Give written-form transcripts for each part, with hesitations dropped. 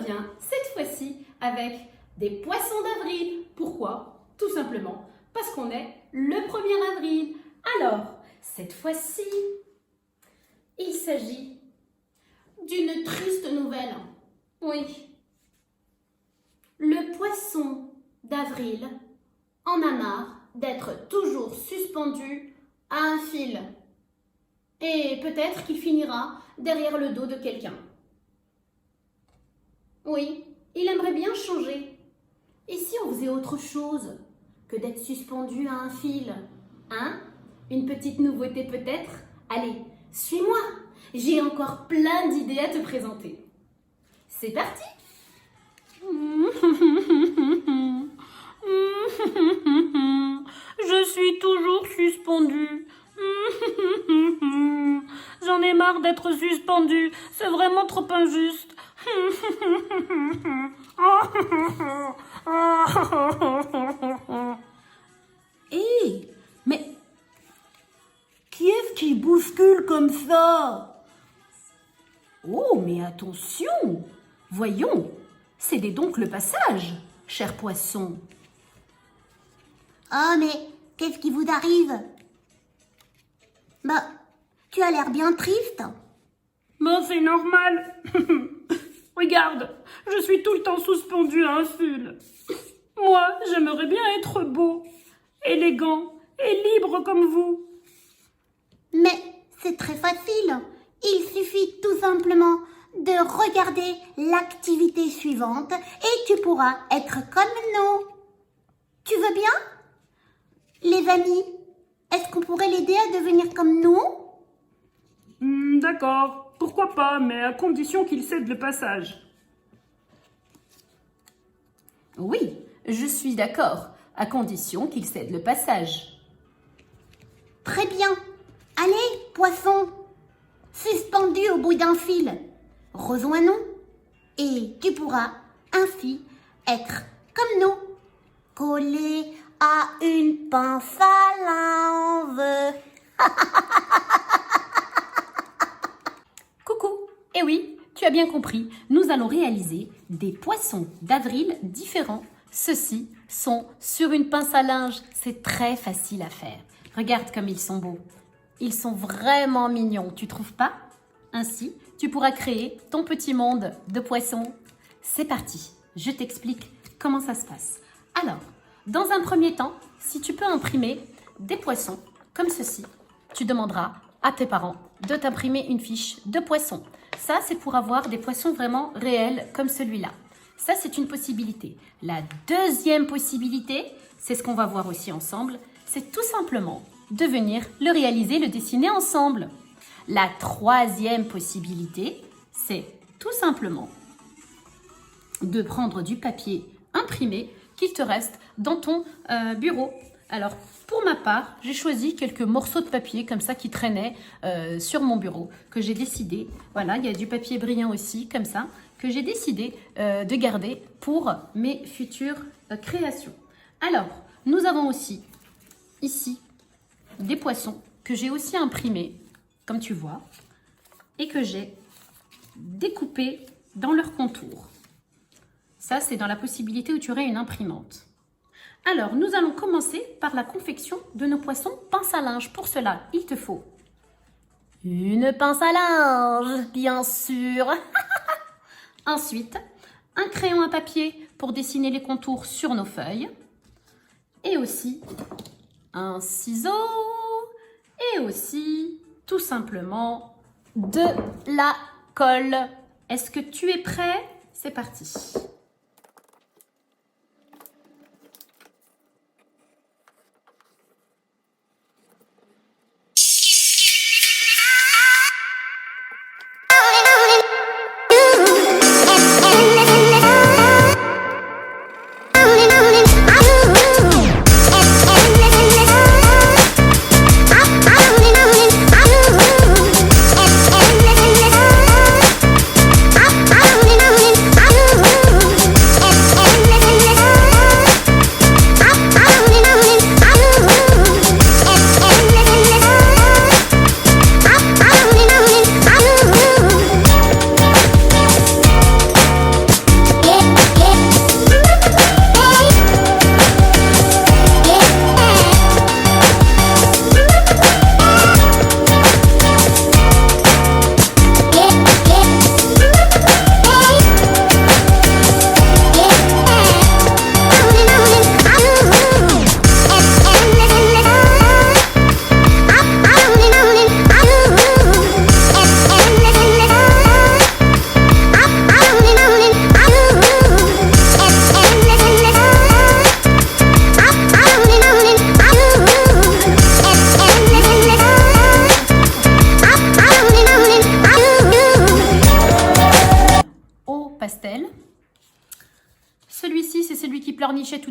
revient cette fois-ci avec des poissons d'avril. Pourquoi? Tout simplement parce qu'on est le 1er avril. Alors, cette fois-ci, il s'agit d'une triste nouvelle. Oui. Le poisson d'avril en a marre d'être toujours suspendu à un fil. Et peut-être qu'il finira derrière le dos de quelqu'un. Oui, il aimerait bien changer. Et si on faisait autre chose que d'être suspendu à un fil? Hein? Une petite nouveauté peut-être? Allez, suis-moi. J'ai encore plein d'idées à te présenter. C'est parti! Je suis toujours suspendue. J'en ai marre d'être suspendue. C'est vraiment trop injuste. Hé, mais qui est-ce qui bouscule comme ça? Oh, mais attention! Voyons, cédez donc le passage, cher poisson. Oh, mais qu'est-ce qui vous arrive? Bah, tu as l'air bien triste. Bon, c'est normal. Regarde, je suis tout le temps suspendue à un fil. Moi, j'aimerais bien être beau, élégant et libre comme vous. Mais c'est très facile. Il suffit tout simplement de regarder l'activité suivante et tu pourras être comme nous. Tu veux bien? Les amis, est-ce qu'on pourrait l'aider à devenir comme nous? D'accord, pourquoi pas, mais à condition qu'il cède le passage. Oui, je suis d'accord, à condition qu'il cède le passage. Très bien. Allez, poisson, suspendu au bout d'un fil, rejoins-nous et tu pourras ainsi être comme nous, collé à une pince à linge. Coucou! Eh oui, tu as bien compris, nous allons réaliser des poissons d'avril différents. Ceux-ci sont sur une pince à linge. C'est très facile à faire. Regarde comme ils sont beaux. Ils sont vraiment mignons, tu trouves pas? Ainsi, tu pourras créer ton petit monde de poissons. C'est parti, je t'explique comment ça se passe. Alors, dans un premier temps, si tu peux imprimer des poissons comme ceci, tu demanderas à tes parents de t'imprimer une fiche de poissons. Ça, c'est pour avoir des poissons vraiment réels comme celui-là. Ça, c'est une possibilité. La deuxième possibilité, c'est ce qu'on va voir aussi ensemble, c'est tout simplement de venir le réaliser, le dessiner ensemble. La troisième possibilité, c'est tout simplement de prendre du papier imprimé qu'il te reste dans ton bureau. Alors, pour ma part, j'ai choisi quelques morceaux de papier comme ça qui traînaient sur mon bureau, que j'ai décidé, voilà, il y a du papier brillant aussi, comme ça, que j'ai décidé de garder pour mes futures créations. Alors, nous avons aussi ici des poissons que j'ai aussi imprimés, comme tu vois, et que j'ai découpés dans leur contour. Ça, c'est dans la possibilité où tu aurais une imprimante. Alors, nous allons commencer par la confection de nos poissons pince à linge. Pour cela, il te faut une pince à linge, bien sûr. Ensuite, un crayon à papier pour dessiner les contours sur nos feuilles. Et aussi un ciseau. Et aussi, tout simplement, de la colle. Est-ce que tu es prêt? C'est parti.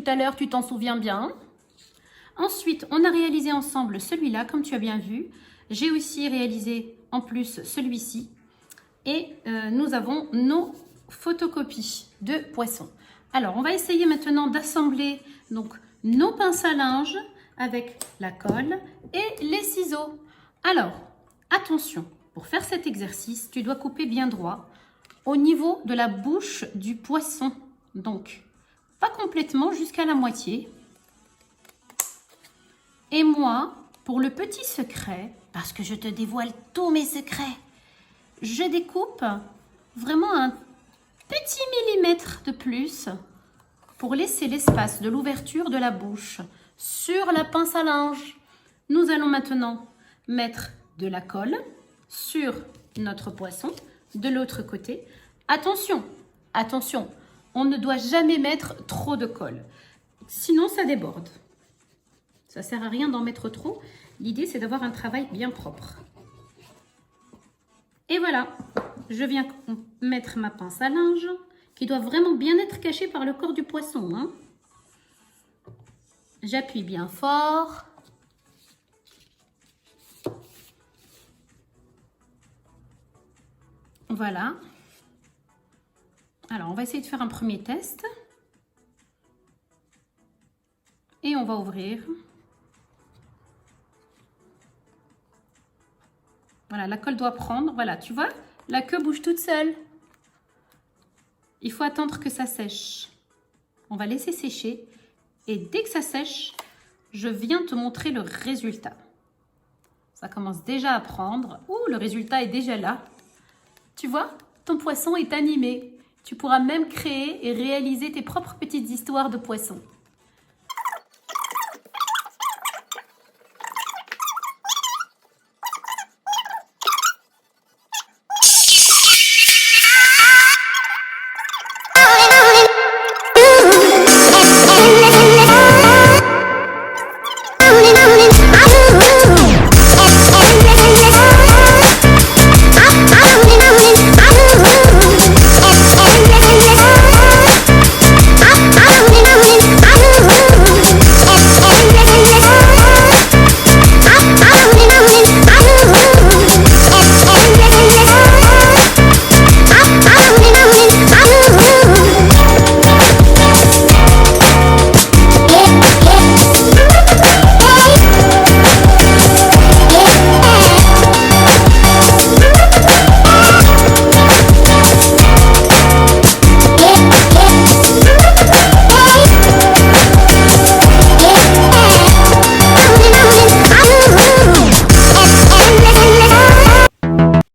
à l'heure, tu t'en souviens bien. Ensuite, on a réalisé ensemble celui-là, comme tu as bien vu. J'ai aussi réalisé en plus celui-ci. Et nous avons nos photocopies de poissons. Alors, on va essayer maintenant d'assembler donc nos pinces à linge avec la colle et les ciseaux. Alors, attention, pour faire cet exercice, tu dois couper bien droit au niveau de la bouche du poisson. Donc, pas complètement, jusqu'à la moitié. Et moi, pour le petit secret, parce que je te dévoile tous mes secrets, je découpe vraiment un petit millimètre de plus pour laisser l'espace de l'ouverture de la bouche sur la pince à linge. Nous allons maintenant mettre de la colle sur notre poisson de l'autre côté. Attention, attention, on ne doit jamais mettre trop de colle, sinon ça déborde. Ça ne sert à rien d'en mettre trop. L'idée, c'est d'avoir un travail bien propre. Et voilà, je viens mettre ma pince à linge, qui doit vraiment bien être cachée par le corps du poisson, hein. J'appuie bien fort. Voilà. Alors, on va essayer de faire un premier test. Et on va ouvrir. Voilà, la colle doit prendre. Voilà, tu vois, la queue bouge toute seule. Il faut attendre que ça sèche. On va laisser sécher. Et dès que ça sèche, je viens te montrer le résultat. Ça commence déjà à prendre. Ouh, le résultat est déjà là. Tu vois, ton poisson est animé. Tu pourras même créer et réaliser tes propres petites histoires de poissons.